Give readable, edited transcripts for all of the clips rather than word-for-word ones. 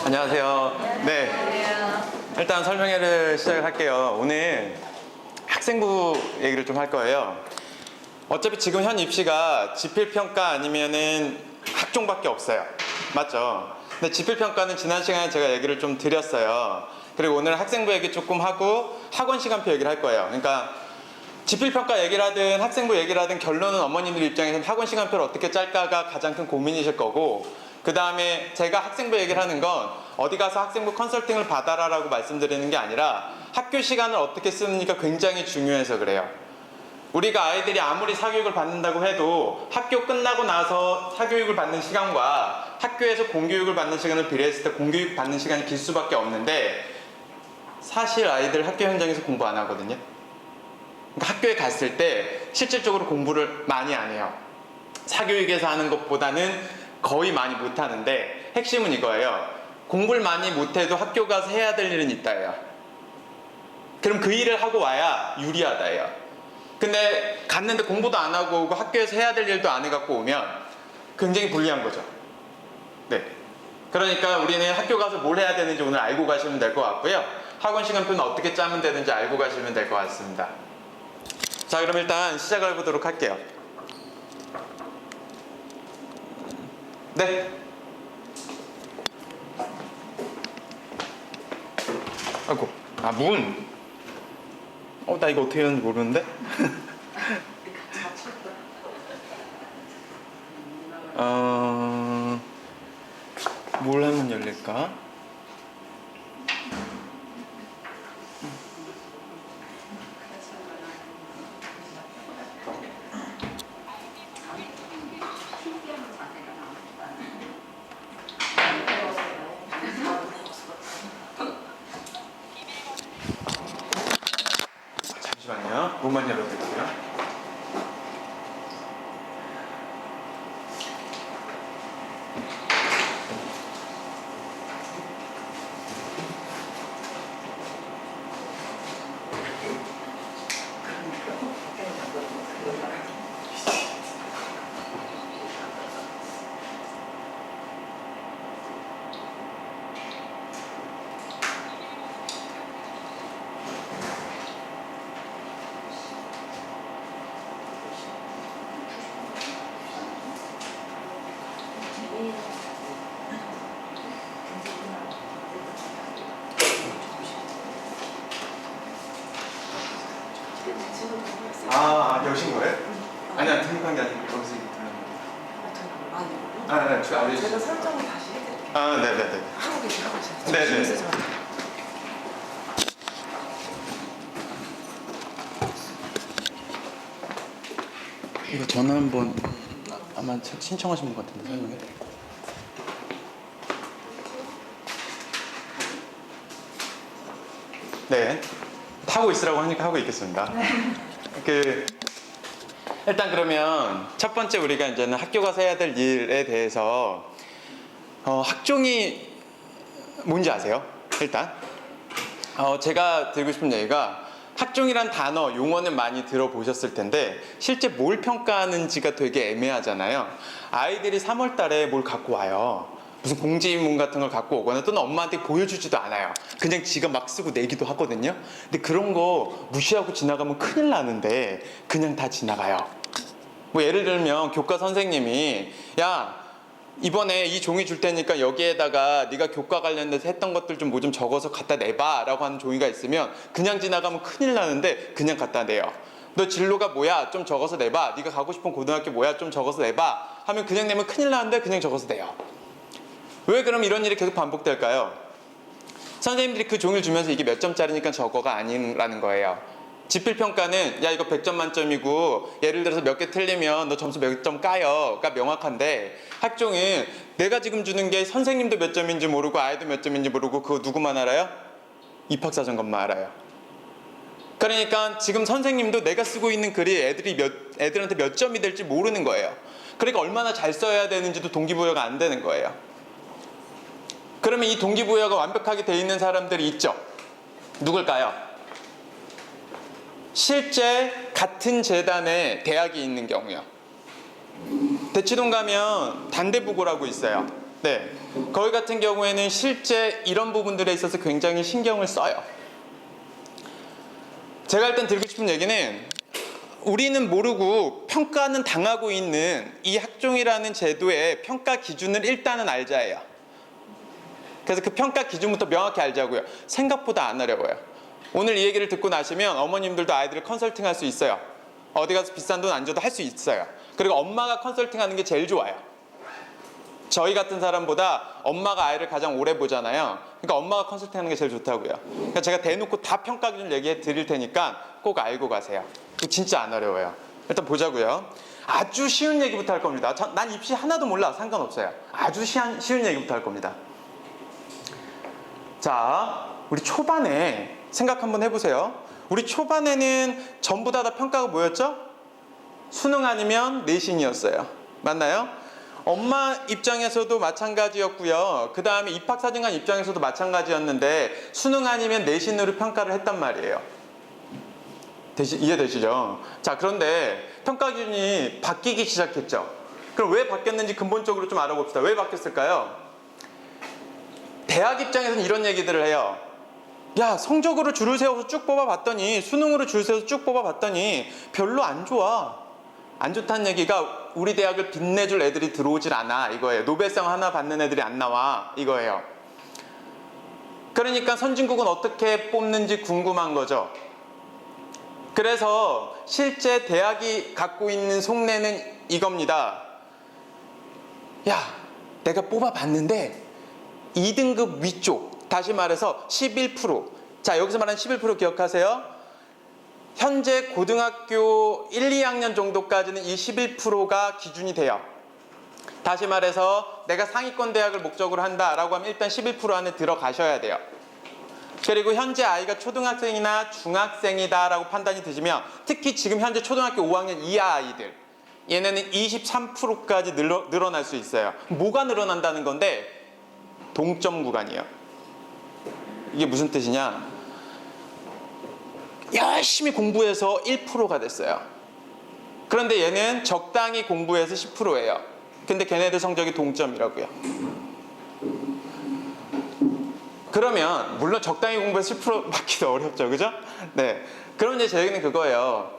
안녕하세요. 네, 일단 설명회를 시작을 할게요. 오늘 학생부 얘기를 좀 할 거예요. 어차피 지금 현 입시가 지필평가 아니면은 학종밖에 없어요. 맞죠? 근데 지필평가는 지난 시간에 제가 얘기를 좀 드렸어요. 그리고 오늘 학생부 얘기 조금 하고 학원 시간표 얘기를 할 거예요. 그러니까 지필평가 얘기를 하든 학생부 얘기를 하든 결론은 어머님들 입장에서는 학원 시간표를 어떻게 짤까가 가장 큰 고민이실 거고, 그 다음에 제가 학생부 얘기를 하는 건 어디 가서 학생부 컨설팅을 받아라 라고 말씀드리는 게 아니라 학교 시간을 어떻게 쓰느니까 굉장히 중요해서 그래요. 우리가 아이들이 아무리 사교육을 받는다고 해도 학교 끝나고 나서 사교육을 받는 시간과 학교에서 공교육을 받는 시간을 비례했을 때 공교육 받는 시간이 길 수밖에 없는데, 사실 아이들 학교 현장에서 공부 안 하거든요. 그러니까 학교에 갔을 때 실질적으로 공부를 많이 안 해요. 사교육에서 하는 것보다는 거의 많이 못 하는데, 핵심은 이거예요. 공부를 많이 못해도 학교 가서 해야 될 일은 있다예요. 그럼 그 일을 하고 와야 유리하다예요. 근데 갔는데 공부도 안 하고 오고 학교에서 해야 될 일도 안 해갖고 오면 굉장히 불리한 거죠. 네. 그러니까 우리는 학교 가서 뭘 해야 되는지 오늘 알고 가시면 될 것 같고요. 학원 시간표는 어떻게 짜면 되는지 알고 가시면 될 것 같습니다. 자, 그럼 일단 시작을 해보도록 할게요. 네. 아이고, 문. 나 이거 어떻게 하는지 모르는데? 뭘 하면 열릴까? 잠시만요. 문만 열어드릴게요. 여신 거예요? 아니야, 등록한 게 아니고 여기서 들렸는데. 네, 저 알려주세요. 제가 설정을 다시 해드릴게요. 네네네. 하고 계세요. 네네. 이거 전화 한번 아마 신청하신 분 같은데 설명해. 네. 하고 있으라고 하니까 하고 있겠습니다. 일단 그러면 첫 번째 우리가 이제는 학교 가서 해야 될 일에 대해서 학종이 뭔지 아세요? 일단 제가 드리고 싶은 얘기가, 학종이란 단어, 용어는 많이 들어보셨을 텐데 실제 뭘 평가하는지가 되게 애매하잖아요. 아이들이 3월 달에 뭘 갖고 와요. 무슨 공지문 같은 걸 갖고 오거나 또는 엄마한테 보여주지도 않아요. 그냥 지가 막 쓰고 내기도 하거든요. 근데 그런 거 무시하고 지나가면 큰일 나는데 그냥 다 지나가요. 뭐 예를 들면 교과 선생님이, 야, 이번에 이 종이 줄 테니까 여기에다가 네가 교과 관련돼서 했던 것들 좀 뭐 좀 적어서 갖다 내봐 라고 하는 종이가 있으면 그냥 지나가면 큰일 나는데 그냥 갖다 내요. 너 진로가 뭐야? 좀 적어서 내봐. 네가 가고 싶은 고등학교 뭐야? 좀 적어서 내봐 하면 그냥 내면 큰일 나는데 그냥 적어서 내요. 왜 그럼 이런 일이 계속 반복될까요? 선생님들이 그 종이를 주면서 이게 몇 점짜리니까 저거가 아니라는 거예요. 지필평가는 야 이거 100점 만점이고 예를 들어서 몇 개 틀리면 너 점수 몇 점 까요가 명확한데, 학종은 내가 지금 주는 게 선생님도 몇 점인지 모르고 아이도 몇 점인지 모르고 그거 누구만 알아요? 입학사정관만 알아요. 그러니까 지금 선생님도 내가 쓰고 있는 글이 애들한테 몇 점이 될지 모르는 거예요. 그러니까 얼마나 잘 써야 되는지도 동기부여가 안 되는 거예요. 그러면 이 동기부여가 완벽하게 돼 있는 사람들이 있죠. 누굴까요? 실제 같은 재단에 대학이 있는 경우요. 대치동 가면 단대부고라고 있어요. 네, 거기 같은 경우에는 실제 이런 부분들에 있어서 굉장히 신경을 써요. 제가 일단 드리고 싶은 얘기는 우리는 모르고 평가는 당하고 있는 이 학종이라는 제도의 평가 기준을 일단은 알자예요. 그래서 그 평가 기준부터 명확히 알자고요. 생각보다 안 어려워요. 오늘 이 얘기를 듣고 나시면 어머님들도 아이들을 컨설팅 할 수 있어요. 어디 가서 비싼 돈 안 줘도 할 수 있어요. 그리고 엄마가 컨설팅 하는 게 제일 좋아요. 저희 같은 사람보다 엄마가 아이를 가장 오래 보잖아요. 그러니까 엄마가 컨설팅 하는 게 제일 좋다고요. 그러니까 제가 대놓고 다 평가 기준을 얘기해 드릴 테니까 꼭 알고 가세요. 이거 진짜 안 어려워요. 일단 보자고요. 아주 쉬운 얘기부터 할 겁니다. 난 입시 하나도 몰라. 상관없어요. 아주 쉬운 얘기부터 할 겁니다. 자, 우리 초반에 생각 한번 해보세요. 우리 초반에는 전부 다 평가가 뭐였죠? 수능 아니면 내신이었어요. 맞나요? 엄마 입장에서도 마찬가지였고요. 그 다음에 입학사정관 입장에서도 마찬가지였는데 수능 아니면 내신으로 평가를 했단 말이에요. 이해되시죠? 자, 그런데 평가 기준이 바뀌기 시작했죠. 그럼 왜 바뀌었는지 근본적으로 좀 알아봅시다. 왜 바뀌었을까요? 대학 입장에서는 이런 얘기들을 해요. 야, 성적으로 줄을 세워서 쭉 뽑아봤더니, 수능으로 줄 세워서 쭉 뽑아봤더니 별로 안 좋아. 안 좋다는 얘기가 우리 대학을 빛내줄 애들이 들어오질 않아, 이거예요. 노벨상 하나 받는 애들이 안 나와, 이거예요. 그러니까 선진국은 어떻게 뽑는지 궁금한 거죠. 그래서 실제 대학이 갖고 있는 속내는 이겁니다. 야, 내가 뽑아봤는데 2등급 위쪽, 다시 말해서 11%. 자, 여기서 말하는 11% 기억하세요? 현재 고등학교 1, 2학년 정도까지는 이 11%가 기준이 돼요. 다시 말해서 내가 상위권 대학을 목적으로 한다라고 하면 일단 11% 안에 들어가셔야 돼요. 그리고 현재 아이가 초등학생이나 중학생이다라고 판단이 되시면, 특히 지금 현재 초등학교 5학년 이하 아이들, 얘네는 23%까지 늘어날 수 있어요. 뭐가 늘어난다는 건데, 동점 구간이에요. 이게 무슨 뜻이냐? 열심히 공부해서 1%가 됐어요. 그런데 얘는 적당히 공부해서 10%예요. 근데 걔네들 성적이 동점이라고요. 그러면 물론 적당히 공부해서 10% 맞기도 어렵죠, 그죠? 네. 그럼 이제 제 얘기는 그거예요.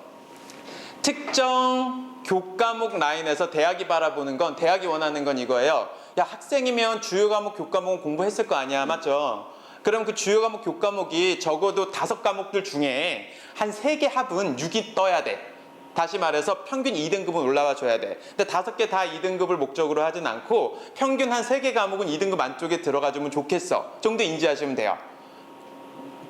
특정 교과목 라인에서 대학이 바라보는 건, 대학이 원하는 건 이거예요. 야, 학생이면 주요 과목, 교과목은 공부했을 거 아니야, 맞죠? 그럼 그 주요 과목, 교과목이 적어도 5과목들 중에 한 3개 합은 6이 떠야 돼. 다시 말해서 평균 2등급은 올라와 줘야 돼. 근데 5개 다 2등급을 목적으로 하진 않고 평균 한 3개 과목은 2등급 안쪽에 들어가 주면 좋겠어 정도 인지하시면 돼요.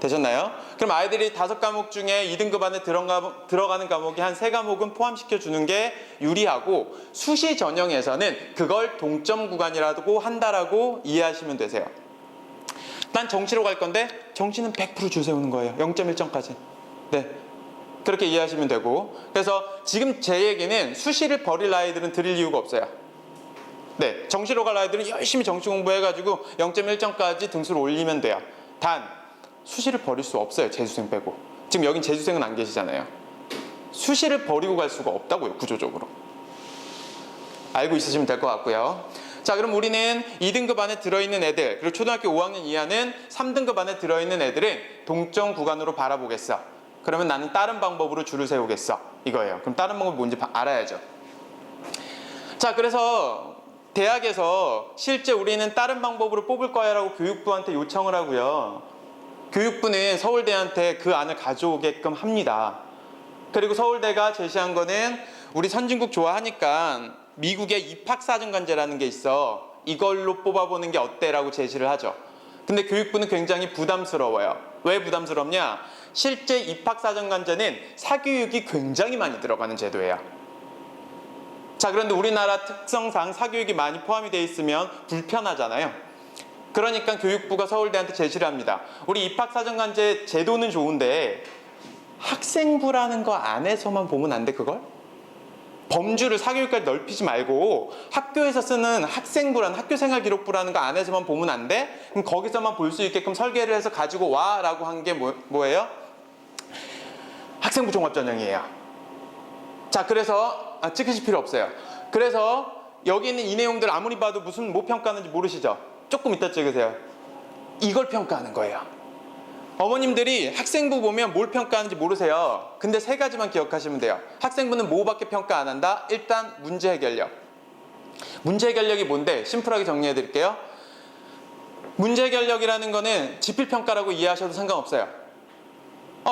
되셨나요? 그럼 아이들이 5과목 중에 2등급 안에 들어가는 과목이 한 3과목은 포함시켜 주는 게 유리하고, 수시 전형에서는 그걸 동점 구간이라고 한다라고 이해하시면 되세요. 난 정시로 갈 건데 정시는 100% 줄 세우는 거예요. 0.1점까지. 네, 그렇게 이해하시면 되고, 그래서 지금 제 얘기는 수시를 버릴 아이들은 드릴 이유가 없어요. 네, 정시로 갈 아이들은 열심히 정시 공부해가지고 0.1점까지 등수를 올리면 돼요. 단 수시를 버릴 수 없어요. 재수생 빼고. 지금 여긴 재수생은 안 계시잖아요. 수시를 버리고 갈 수가 없다고요, 구조적으로. 알고 있으시면 될 것 같고요. 자, 그럼 우리는 2등급 안에 들어있는 애들, 그리고 초등학교 5학년 이하는 3등급 안에 들어있는 애들은 동점 구간으로 바라보겠어. 그러면 나는 다른 방법으로 줄을 세우겠어, 이거예요. 그럼 다른 방법이 뭔지 알아야죠. 자, 그래서 대학에서 실제 우리는 다른 방법으로 뽑을 거야 라고 교육부한테 요청을 하고요. 교육부는 서울대한테 그 안을 가져오게끔 합니다. 그리고 서울대가 제시한 거는 우리 선진국 좋아하니까 미국의 입학사정관제라는 게 있어. 이걸로 뽑아보는 게 어때라고 제시를 하죠. 근데 교육부는 굉장히 부담스러워요. 왜 부담스럽냐? 실제 입학사정관제는 사교육이 굉장히 많이 들어가는 제도예요. 자, 그런데 우리나라 특성상 사교육이 많이 포함이 돼 있으면 불편하잖아요. 그러니까 교육부가 서울대한테 제시를 합니다. 우리 입학사정관제 제도는 좋은데 학생부라는 거 안에서만 보면 안 돼, 그걸? 범주를 사교육까지 넓히지 말고 학교에서 쓰는 학생부라는, 학교생활기록부라는 거 안에서만 보면 안 돼? 그럼 거기서만 볼 수 있게끔 설계를 해서 가지고 와 라고 한 게 뭐예요? 학생부 종합전형이에요. 자, 그래서 찍으실 필요 없어요. 그래서 여기 있는 이 내용들 아무리 봐도 무슨 뭐 평가하는지 모르시죠? 조금 이따 찍으세요. 이걸 평가하는 거예요. 어머님들이 학생부 보면 뭘 평가하는지 모르세요. 근데 세 가지만 기억하시면 돼요. 학생부는 뭐밖에 평가 안 한다? 일단 문제 해결력. 문제 해결력이 뭔데? 심플하게 정리해 드릴게요. 문제 해결력이라는 거는 지필평가라고 이해하셔도 상관없어요.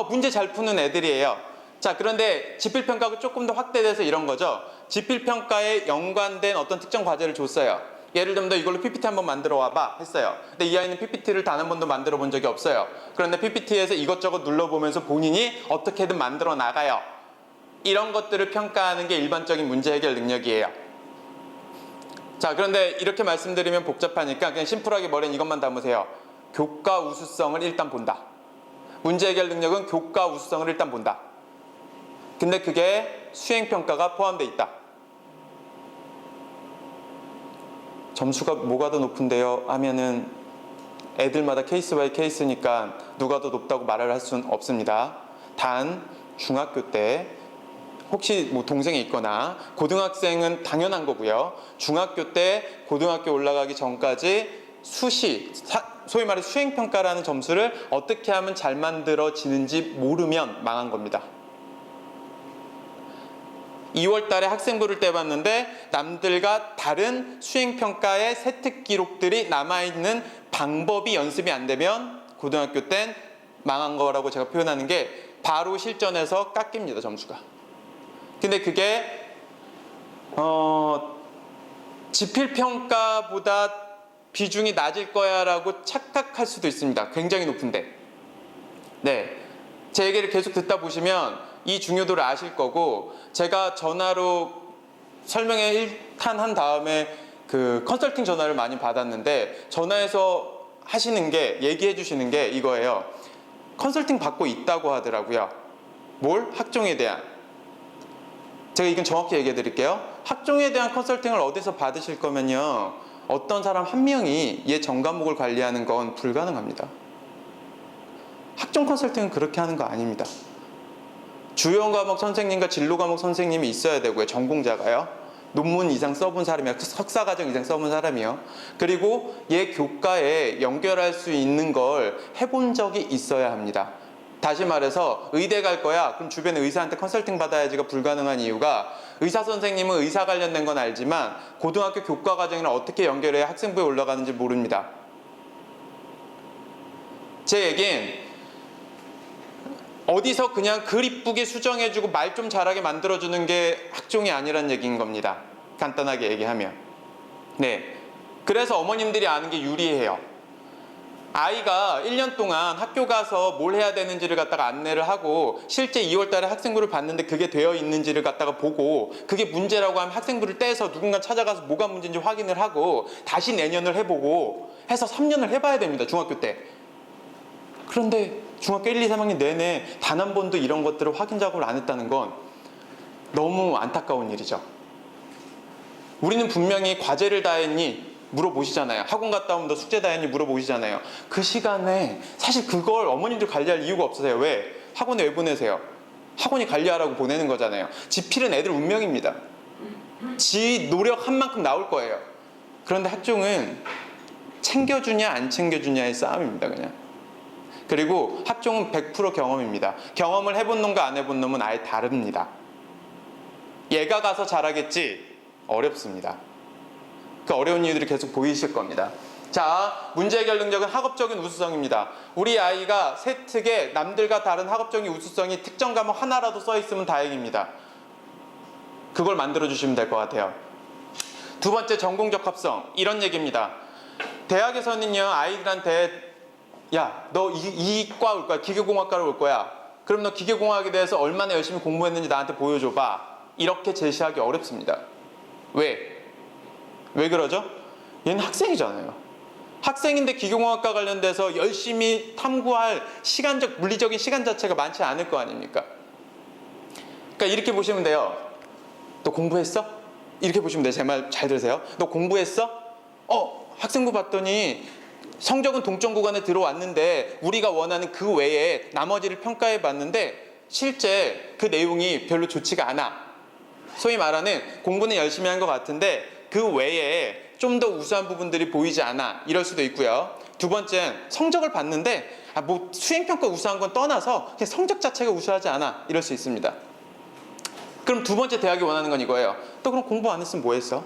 문제 잘 푸는 애들이에요. 자, 그런데 지필평가가 조금 더 확대돼서 이런 거죠. 지필평가에 연관된 어떤 특정 과제를 줬어요. 예를 들면 너 이걸로 PPT 한번 만들어 와봐 했어요. 근데 이 아이는 PPT를 단 한 번도 만들어 본 적이 없어요. 그런데 PPT에서 이것저것 눌러보면서 본인이 어떻게든 만들어 나가요. 이런 것들을 평가하는 게 일반적인 문제 해결 능력이에요. 자, 그런데 이렇게 말씀드리면 복잡하니까 그냥 심플하게 머리엔 이것만 담으세요. 교과 우수성을 일단 본다. 문제 해결 능력은 교과 우수성을 일단 본다. 근데 그게 수행평가가 포함되어 있다. 점수가 뭐가 더 높은데요? 하면은 애들마다 케이스 바이 케이스니까 누가 더 높다고 말을 할 수는 없습니다. 단 중학교 때 혹시 뭐 동생이 있거나 고등학생은 당연한 거고요. 중학교 때 고등학교 올라가기 전까지 수시, 소위 말해 수행평가라는 점수를 어떻게 하면 잘 만들어지는지 모르면 망한 겁니다. 2월 달에 학생부를 떼봤는데 남들과 다른 수행평가의 세특 기록들이 남아있는 방법이 연습이 안 되면 고등학교 땐 망한 거라고 제가 표현하는 게 바로 실전에서 깎입니다, 점수가. 근데 그게 지필평가보다 비중이 낮을 거야 라고 착각할 수도 있습니다. 굉장히 높은데. 네, 제 얘기를 계속 듣다 보시면 이 중요도를 아실 거고, 제가 전화로 설명회 1탄 한 다음에 그 컨설팅 전화를 많이 받았는데 전화해서 하시는 게, 얘기해 주시는 게 이거예요. 컨설팅 받고 있다고 하더라고요. 뭘? 학종에 대한. 제가 이건 정확히 얘기해 드릴게요. 학종에 대한 컨설팅을 어디서 받으실 거면요, 어떤 사람 한 명이 얘 전 과목을 관리하는 건 불가능합니다. 학종 컨설팅은 그렇게 하는 거 아닙니다. 주요 과목 선생님과 진로 과목 선생님이 있어야 되고요. 전공자가요. 논문 이상 써본 사람이요. 석사과정 이상 써본 사람이요. 그리고 얘 교과에 연결할 수 있는 걸 해본 적이 있어야 합니다. 다시 말해서 의대 갈 거야. 그럼 주변에 의사한테 컨설팅 받아야지가 불가능한 이유가, 의사 선생님은 의사 관련된 건 알지만 고등학교 교과 과정이랑 어떻게 연결해야 학생부에 올라가는지 모릅니다. 제 얘긴 어디서 그냥 글 이쁘게 수정해주고 말 좀 잘하게 만들어주는 게 학종이 아니란 얘기인 겁니다. 간단하게 얘기하면. 네, 그래서 어머님들이 아는 게 유리해요. 아이가 1년 동안 학교 가서 뭘 해야 되는지를 갖다가 안내를 하고 실제 2월 달에 학생부를 봤는데 그게 되어 있는지를 갖다가 보고, 그게 문제라고 하면 학생부를 떼서 누군가 찾아가서 뭐가 문제인지 확인을 하고 다시 내년을 해보고 해서 3년을 해봐야 됩니다. 중학교 때. 그런데 중학교 1, 2, 3학년 내내 단 한 번도 이런 것들을 확인 작업을 안 했다는 건 너무 안타까운 일이죠. 우리는 분명히 과제를 다 했니? 물어보시잖아요. 학원 갔다 오면 너 숙제 다 했니? 물어보시잖아요. 그 시간에 사실 그걸 어머님들 관리할 이유가 없으세요. 왜? 학원에 왜 보내세요? 학원이 관리하라고 보내는 거잖아요. 지필은 애들 운명입니다. 지 노력한 만큼 나올 거예요. 그런데 학종은 챙겨주냐 안 챙겨주냐의 싸움입니다. 그냥. 그리고 학종은 100% 경험입니다. 경험을 해본 놈과 안 해본 놈은 아예 다릅니다. 얘가 가서 잘하겠지? 어렵습니다. 그 어려운 이유들이 계속 보이실 겁니다. 자, 문제 해결 능력은 학업적인 우수성입니다. 우리 아이가 세특에 남들과 다른 학업적인 우수성이 특정 과목 하나라도 써 있으면 다행입니다. 그걸 만들어 주시면 될 것 같아요. 두 번째, 전공 적합성. 이런 얘기입니다. 대학에서는요, 아이들한테 야, 너 이과 올 거야. 기계공학과로 올 거야. 그럼 너 기계공학에 대해서 얼마나 열심히 공부했는지 나한테 보여줘봐. 이렇게 제시하기 어렵습니다. 왜? 왜 그러죠? 얘는 학생이잖아요. 학생인데 기계공학과 관련돼서 열심히 탐구할 시간적, 물리적인 시간 자체가 많지 않을 거 아닙니까? 그러니까 이렇게 보시면 돼요. 너 공부했어? 이렇게 보시면 돼요. 제 말 잘 들으세요. 너 공부했어? 학생부 봤더니 성적은 동점 구간에 들어왔는데 우리가 원하는 그 외에 나머지를 평가해 봤는데 실제 그 내용이 별로 좋지가 않아. 소위 말하는 공부는 열심히 한 것 같은데 그 외에 좀 더 우수한 부분들이 보이지 않아 이럴 수도 있고요. 두 번째는 성적을 봤는데 뭐 수행평가 우수한 건 떠나서 그냥 성적 자체가 우수하지 않아 이럴 수 있습니다. 그럼 두 번째 대학이 원하는 건 이거예요. 너 그럼 공부 안 했으면 뭐 했어?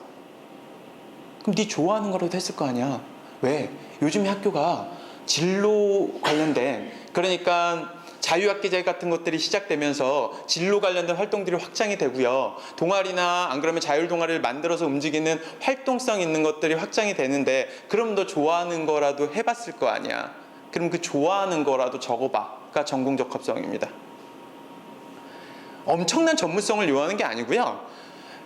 그럼 네 좋아하는 거라도 했을 거 아니야. 왜? 요즘에 학교가 진로 관련된, 그러니까 자유학기제 같은 것들이 시작되면서 진로 관련된 활동들이 확장이 되고요. 동아리나 안 그러면 자율 동아리를 만들어서 움직이는 활동성 있는 것들이 확장이 되는데, 그럼 너 좋아하는 거라도 해봤을 거 아니야. 그럼 그 좋아하는 거라도 적어봐가 전공 적합성입니다. 엄청난 전문성을 요하는 게 아니고요.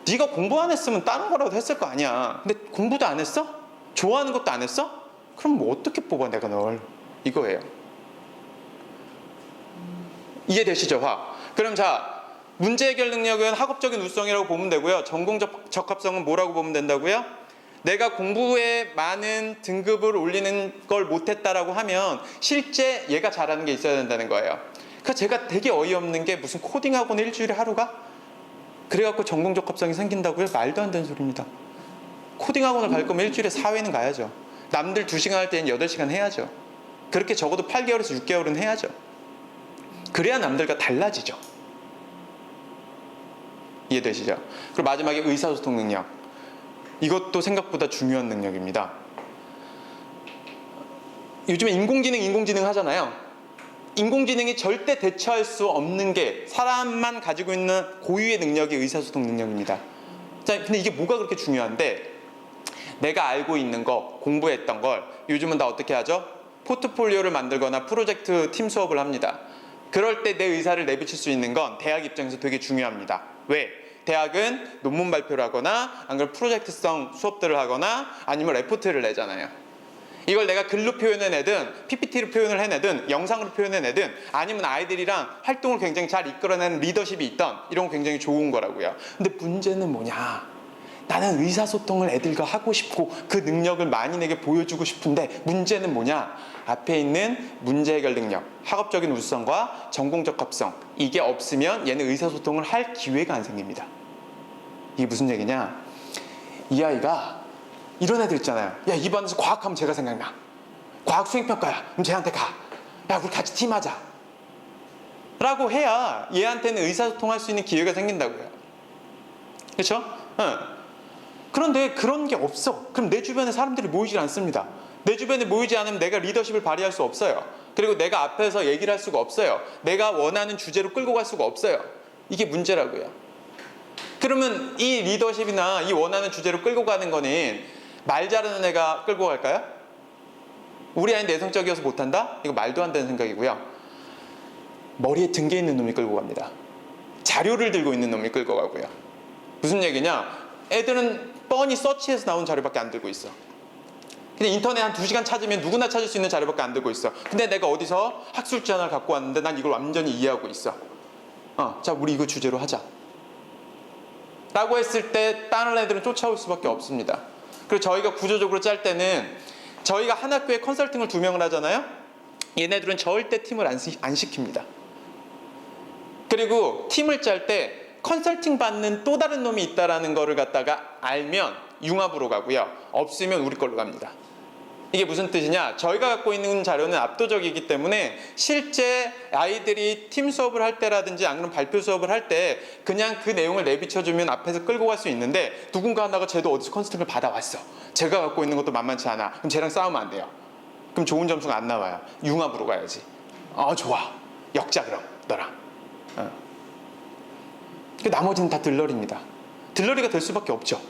네가 공부 안 했으면 다른 거라도 했을 거 아니야. 근데 공부도 안 했어? 좋아하는 것도 안 했어? 그럼 뭐 어떻게 뽑아 내가 널. 이거예요. 이해되시죠? 화. 그럼 자, 문제 해결 능력은 학업적인 우수성이라고 보면 되고요. 전공 적합성은 뭐라고 보면 된다고요? 내가 공부에 많은 등급을 올리는 걸 못했다라고 하면 실제 얘가 잘하는 게 있어야 된다는 거예요. 그러니까 제가 되게 어이없는 게 무슨 코딩 학원 일주일에 하루가? 그래갖고 전공 적합성이 생긴다고요? 말도 안 되는 소리입니다. 코딩 학원을 갈 거면 일주일에 4회는 가야죠. 남들 2시간 할 때는 8시간 해야죠. 그렇게 적어도 8개월에서 6개월은 해야죠. 그래야 남들과 달라지죠. 이해되시죠? 그리고 마지막에 의사소통 능력. 이것도 생각보다 중요한 능력입니다. 요즘에 인공지능 하잖아요. 인공지능이 절대 대처할 수 없는 게 사람만 가지고 있는 고유의 능력이 의사소통 능력입니다. 자, 근데 이게 뭐가 그렇게 중요한데, 내가 알고 있는 거, 공부했던 걸 요즘은 다 어떻게 하죠? 포트폴리오를 만들거나 프로젝트 팀 수업을 합니다. 그럴 때 내 의사를 내비칠 수 있는 건 대학 입장에서 되게 중요합니다. 왜? 대학은 논문 발표를 하거나 안 그러면 프로젝트성 수업들을 하거나 아니면 레포트를 내잖아요. 이걸 내가 글로 표현해내든 PPT로 표현을 해내든 영상으로 표현해내든 아니면 아이들이랑 활동을 굉장히 잘 이끌어내는 리더십이 있던 이런 거 굉장히 좋은 거라고요. 근데 문제는 뭐냐? 나는 의사소통을 애들과 하고 싶고 그 능력을 만인에게 보여주고 싶은데 문제는 뭐냐? 앞에 있는 문제 해결 능력, 학업적인 우수성과 전공 적합성, 이게 없으면 얘는 의사소통을 할 기회가 안 생깁니다. 이게 무슨 얘기냐? 이 아이가 이런 애들 있잖아요. 야, 이 반에서 과학하면 제가 생각나. 과학 수행평가야. 그럼 쟤한테 가. 야, 우리 같이 팀하자. 라고 해야 얘한테는 의사소통할 수 있는 기회가 생긴다고요. 그렇죠? 응. 그런데 그런 게 없어. 그럼 내 주변에 사람들이 모이질 않습니다. 내 주변에 모이지 않으면 내가 리더십을 발휘할 수 없어요. 그리고 내가 앞에서 얘기를 할 수가 없어요. 내가 원하는 주제로 끌고 갈 수가 없어요. 이게 문제라고요. 그러면 이 리더십이나 이 원하는 주제로 끌고 가는 거는 말 잘하는 애가 끌고 갈까요? 우리 아이는 내성적이어서 못한다? 이거 말도 안 되는 생각이고요. 머리에 등게 있는 놈이 끌고 갑니다. 자료를 들고 있는 놈이 끌고 가고요. 무슨 얘기냐? 애들은 뻔히 서치해서 나온 자료밖에 안 들고 있어. 그냥 인터넷 한 2시간 찾으면 누구나 찾을 수 있는 자료밖에 안 들고 있어. 근데 내가 어디서 학술지 하나를 갖고 왔는데 난 이걸 완전히 이해하고 있어. 자, 우리 이거 주제로 하자. 라고 했을 때 다른 애들은 쫓아올 수밖에 없습니다. 그리고 저희가 구조적으로 짤 때는 저희가 한 학교에 컨설팅을 2명을 하잖아요. 얘네들은 절대 팀을 안 시킵니다. 그리고 팀을 짤 때 컨설팅 받는 또 다른 놈이 있다라는 거를 갖다가 알면 융합으로 가고요. 없으면 우리 걸로 갑니다. 이게 무슨 뜻이냐? 저희가 갖고 있는 자료는 압도적이기 때문에 실제 아이들이 팀 수업을 할 때라든지 아니면 발표 수업을 할 때 그냥 그 내용을 내비쳐주면 앞에서 끌고 갈 수 있는데, 누군가 하나가 쟤도 어디서 컨설팅을 받아왔어. 제가 갖고 있는 것도 만만치 않아. 그럼 쟤랑 싸우면 안 돼요. 그럼 좋은 점수가 안 나와요. 융합으로 가야지. 좋아. 역자 그럼 너랑. 나머지는 다 들러리입니다. 들러리가 될 수밖에 없죠.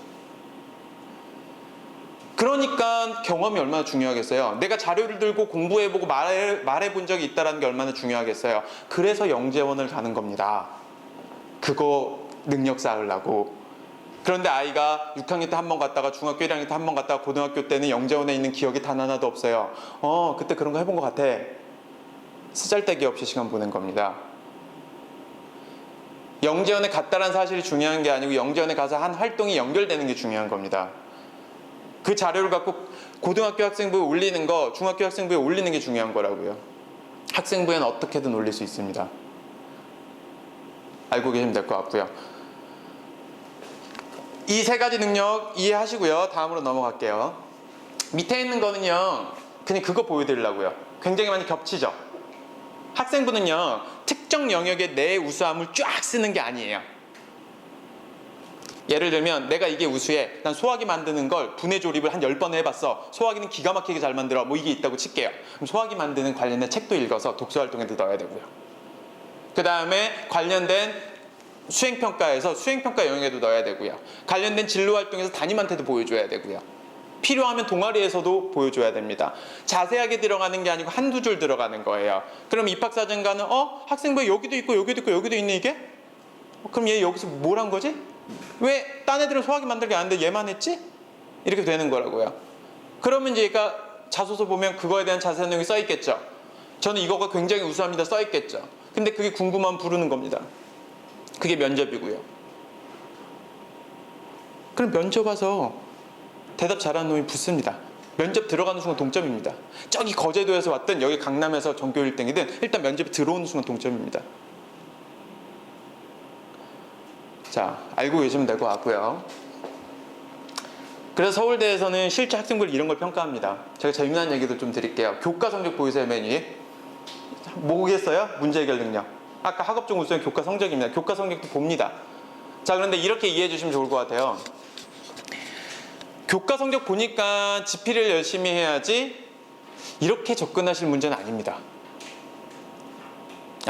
그러니까 경험이 얼마나 중요하겠어요. 내가 자료를 들고 공부해보고 말해본 적이 있다는 게 얼마나 중요하겠어요. 그래서 영재원을 가는 겁니다. 그거 능력 쌓으려고. 그런데 아이가 6학년 때 한 번 갔다가 중학교 1학년 때 한 번 갔다가 고등학교 때는 영재원에 있는 기억이 단 하나도 없어요. 그때 그런 거 해본 것 같아. 쓰잘데기 없이 시간 보낸 겁니다. 영재원에 갔다는 사실이 중요한 게 아니고 영재원에 가서 한 활동이 연결되는 게 중요한 겁니다. 그 자료를 갖고 고등학교 학생부에 올리는 거, 중학교 학생부에 올리는 게 중요한 거라고요. 학생부에는 어떻게든 올릴 수 있습니다. 알고 계시면 될 것 같고요. 이 세 가지 능력 이해하시고요. 다음으로 넘어갈게요. 밑에 있는 거는요, 그냥 그거 보여드리려고요. 굉장히 많이 겹치죠. 학생부는요, 특정 영역의 내 우수함을 쫙 쓰는 게 아니에요. 예를 들면 내가 이게 우수해. 난 소화기 만드는 걸 분해 조립을 한 10번 해봤어. 소화기는 기가 막히게 잘 만들어. 뭐 이게 있다고 칠게요. 그럼 소화기 만드는 관련된 책도 읽어서 독서활동에도 넣어야 되고요. 그 다음에 관련된 수행평가에서 수행평가 영역에도 넣어야 되고요. 관련된 진로활동에서 담임한테도 보여줘야 되고요. 필요하면 동아리에서도 보여줘야 됩니다. 자세하게 들어가는 게 아니고 한두 줄 들어가는 거예요. 그럼 입학사정관은 학생부에 여기도 있고 여기도 있고 여기도 있네 이게? 그럼 얘 여기서 뭘 한 거지? 왜 딴 애들은 소화기 만들기 안 하는데 얘만 했지? 이렇게 되는 거라고요. 그러면 이제 얘가 자소서 보면 그거에 대한 자세한 내용이 써있겠죠. 저는 이거가 굉장히 우수합니다 써있겠죠. 근데 그게 궁금하면 부르는 겁니다. 그게 면접이고요. 그럼 면접 와서 대답 잘하는 놈이 붙습니다. 면접 들어가는 순간 동점입니다. 저기 거제도에서 왔든 여기 강남에서 전교 1등이든 일단 면접에 들어오는 순간 동점입니다. 자, 알고 계시면 될 것 같고요. 그래서 서울대에서는 실제 학생부를 이런 걸 평가합니다. 제가 재미난 얘기도 좀 드릴게요. 교과 성적 보이세요, 맨 위에? 뭐겠어요? 문제 해결 능력. 아까 학업중 우수는 교과 성적입니다. 교과 성적도 봅니다. 자, 그런데 이렇게 이해해 주시면 좋을 것 같아요. 교과 성적 보니까 지필을 열심히 해야지 이렇게 접근하실 문제는 아닙니다.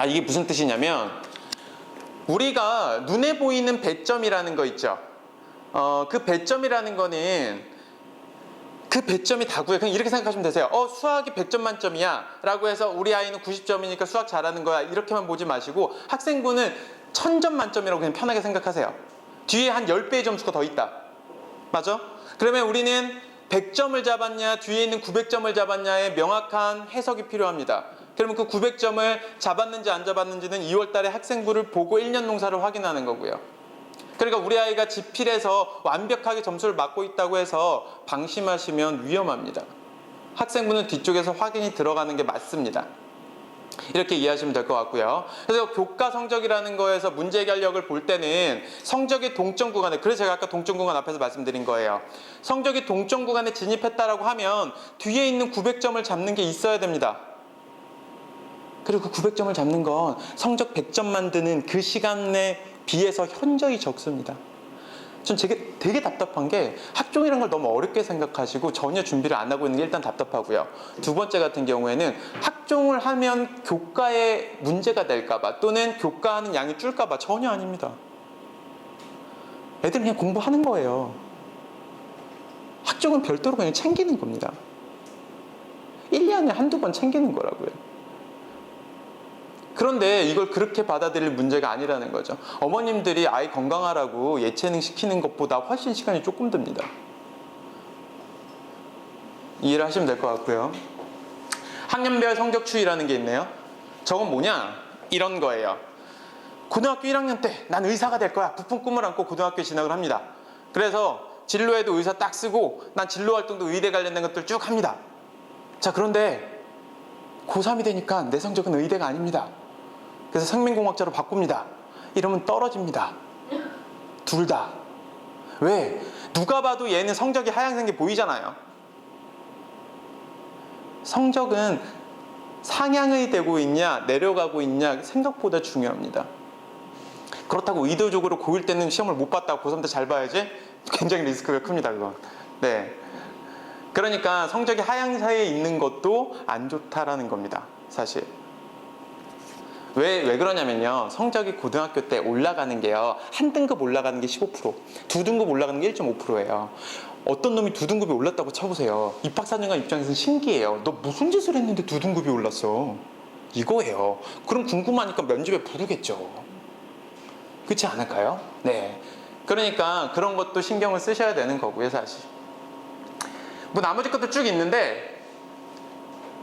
이게 무슨 뜻이냐면 우리가 눈에 보이는 배점이라는 거 있죠. 그 배점이라는 거는 그 배점이 다고요. 그냥 이렇게 생각하시면 되세요. 수학이 100점 만점이야 라고 해서 우리 아이는 90점이니까 수학 잘하는 거야 이렇게만 보지 마시고 학생부는 1000점 만점이라고 그냥 편하게 생각하세요. 뒤에 한 10배의 점수가 더 있다. 맞아? 그러면 우리는 100점을 잡았냐 뒤에 있는 900점을 잡았냐의 명확한 해석이 필요합니다. 그러면 그 900점을 잡았는지 안 잡았는지는 2월 달에 학생부를 보고 1년 농사를 확인하는 거고요. 그러니까 우리 아이가 지필에서 완벽하게 점수를 맞고 있다고 해서 방심하시면 위험합니다. 학생부는 뒤쪽에서 확인이 들어가는 게 맞습니다. 이렇게 이해하시면 될 것 같고요. 그래서 교과 성적이라는 거에서 문제 해결력을 볼 때는 성적의 동점 구간에, 그래서 제가 아까 동점 구간 앞에서 말씀드린 거예요. 성적이 동점 구간에 진입했다라고 하면 뒤에 있는 900점을 잡는 게 있어야 됩니다. 그리고 그 900점을 잡는 건 성적 100점 만드는 그 시간에 비해서 현저히 적습니다. 전 되게 답답한 게 학종이라는 걸 너무 어렵게 생각하시고 전혀 준비를 안 하고 있는 게 일단 답답하고요. 두 번째 같은 경우에는 학종을 하면 교과에 문제가 될까봐 또는 교과하는 양이 줄까봐 전혀 아닙니다. 애들은 그냥 공부하는 거예요. 학종은 별도로 그냥 챙기는 겁니다. 1, 2학년에 한두 번 챙기는 거라고요. 그런데 이걸 그렇게 받아들일 문제가 아니라는 거죠. 어머님들이 아이 건강하라고 예체능 시키는 것보다 훨씬 시간이 조금 듭니다. 이해를 하시면 될 것 같고요. 학년별 성적 추이라는 게 있네요. 저건 뭐냐? 이런 거예요. 고등학교 1학년 때 난 의사가 될 거야. 부푼 꿈을 안고 고등학교에 진학을 합니다. 그래서 진로에도 의사 딱 쓰고 난 진로 활동도 의대 관련된 것들 쭉 합니다. 자, 그런데 고3이 되니까 내 성적은 의대가 아닙니다. 그래서 생명공학자로 바꿉니다. 이러면 떨어집니다. 둘 다. 왜? 누가 봐도 얘는 성적이 하향된 게 보이잖아요. 성적은 상향이 되고 있냐 내려가고 있냐 생각보다 중요합니다. 그렇다고 의도적으로 고1 때는 시험을 못 봤다고 고3 때 잘 봐야지? 굉장히 리스크가 큽니다, 그건. 네. 그러니까 성적이 하향사에 있는 것도 안 좋다라는 겁니다, 사실. 왜 그러냐면요. 성적이 고등학교 때 올라가는 게요. 한 등급 올라가는 게 15%, 두 등급 올라가는 게 1.5%예요. 어떤 놈이 두 등급이 올랐다고 쳐보세요. 입학사정관 입장에서는 신기해요. 너 무슨 짓을 했는데 두 등급이 올랐어? 이거예요. 그럼 궁금하니까 면접에 부르겠죠. 그렇지 않을까요? 네. 그러니까 그런 것도 신경을 쓰셔야 되는 거고요, 사실. 뭐 나머지 것도 쭉 있는데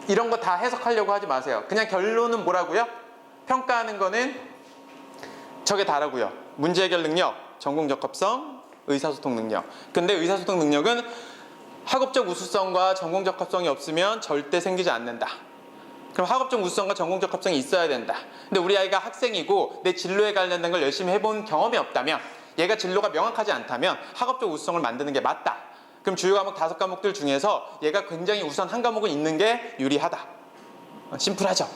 이런 거 다 해석하려고 하지 마세요. 그냥 결론은 뭐라고요? 평가하는 거는 저게 다라고요. 문제 해결 능력, 전공 적합성, 의사소통 능력. 근데 의사소통 능력은 학업적 우수성과 전공 적합성이 없으면 절대 생기지 않는다. 그럼 학업적 우수성과 전공 적합성이 있어야 된다. 근데 우리 아이가 학생이고 내 진로에 관련된 걸 열심히 해본 경험이 없다면 얘가 진로가 명확하지 않다면 학업적 우수성을 만드는 게 맞다. 그럼 주요 과목 5과목들 중에서 얘가 굉장히 우선 한 과목은 있는 게 유리하다. 심플하죠.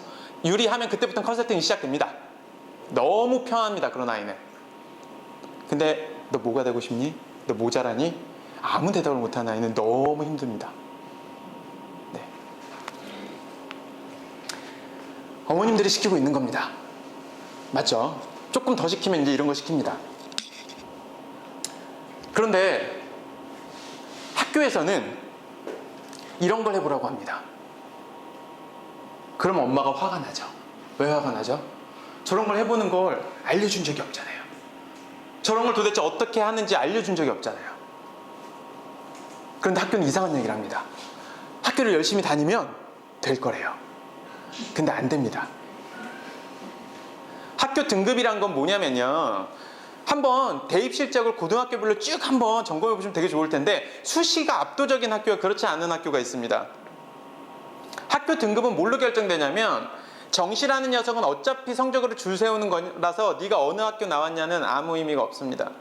유리하면 그때부터 컨설팅이 시작됩니다. 너무 편합니다. 그런 아이는. 근데 너 뭐가 되고 싶니? 너 뭐 잘하니? 아무 대답을 못하는 아이는 너무 힘듭니다. 네. 어머님들이 시키고 있는 겁니다. 맞죠? 조금 더 시키면 이제 이런 거 시킵니다. 그런데 학교에서는 이런 걸 해보라고 합니다. 그럼 엄마가 화가 나죠. 왜 화가 나죠? 저런 걸 해보는 걸 알려준 적이 없잖아요. 저런 걸 도대체 어떻게 하는지 알려준 적이 없잖아요. 그런데 학교는 이상한 얘기를 합니다. 학교를 열심히 다니면 될 거래요. 근데 안 됩니다. 학교 등급이란 건 뭐냐면요. 한번 대입 실적을 고등학교별로 쭉 한번 점검해 보시면 되게 좋을 텐데 수시가 압도적인 학교와 그렇지 않은 학교가 있습니다. 학교 등급은 뭘로 결정되냐면 정시라는 녀석은 어차피 성적으로 줄 세우는 거라서 네가 어느 학교 나왔냐는 아무 의미가 없습니다.